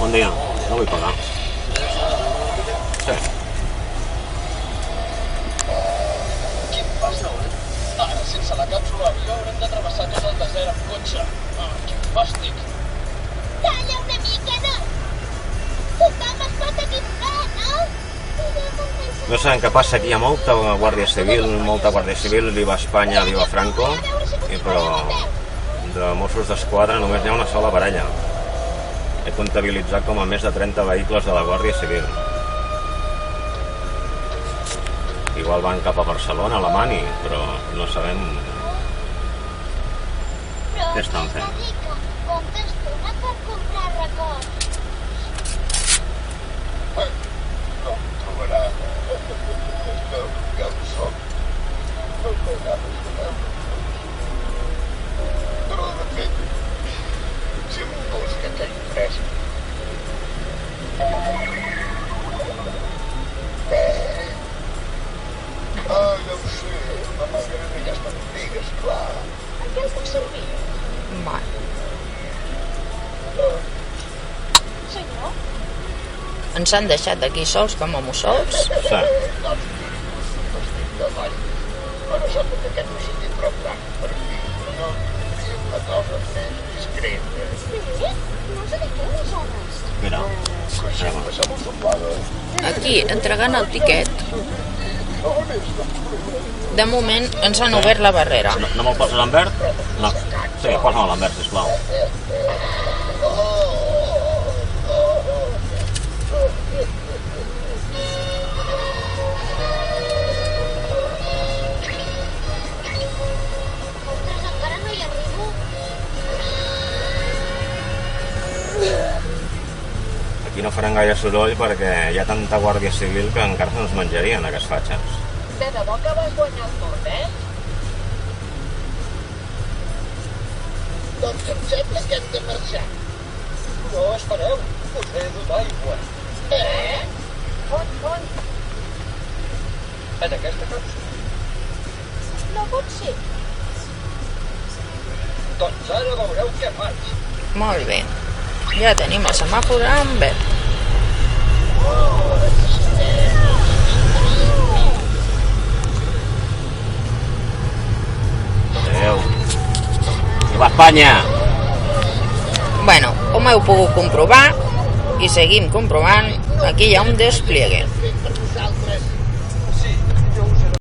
Bon dia, no vull pagar. Sí. Quin pastor, eh? Ara, sense la càpsula avió, haurem de travessar tot el desert amb cotxe. Quin fàstic. Calla una mica, no? Tothom es pot equivocar, no? No sabem què passa aquí, hi ha molta Guàrdia Civil, viva Espanya, viva Franco, però de Mossos d'Esquadra només n'hi ha una sola parella. He comptabilitzat com a més de 30 vehicles de la Guàrdia Civil. Igual van cap a Barcelona, a Alemany, però no sabem què estan fent. Quanta estona per comprar records? No em trobarà. No, ja ho soc. No m'agrada donar-me. Però, de fet, si em vols que caigui fresc. Ja ho sé, la m'agrada ja està antiga, esclar. En què el puc servir? Senyor? Ens han deixat d'aquí sols com a mussols? Sí. No estic davall. Però sap que aquest no sigui prou gran per mi. No tindria una cosa més discreta. Sí? No us dediqueu aleshores? Mira, Sempre s'ha ocupada. Aquí, entregant el tiquet. On és la problema? De moment ens han obert la barrera. no me'l poses en verd? No. Sí, posa-me'l en verd, sisplau. Ostres, encara no hi arribo. Aquí no faran gaire soroll perquè hi ha tanta Guàrdia Civil que encara no ens menjarien aquests fatxes. De debò que vas guanyar el torneig? Doncs em sembla que hem de marxar. No, espereu, us he dut aigua. On? En aquesta càpsula. No pot ser. Doncs ara veureu què faig. Molt bé. Ja tenim el semàfor en verd. Adéu. Viva Espanya! Bueno, com heu pogut comprovar, i seguim comprovant, aquí hi ha un despliegue.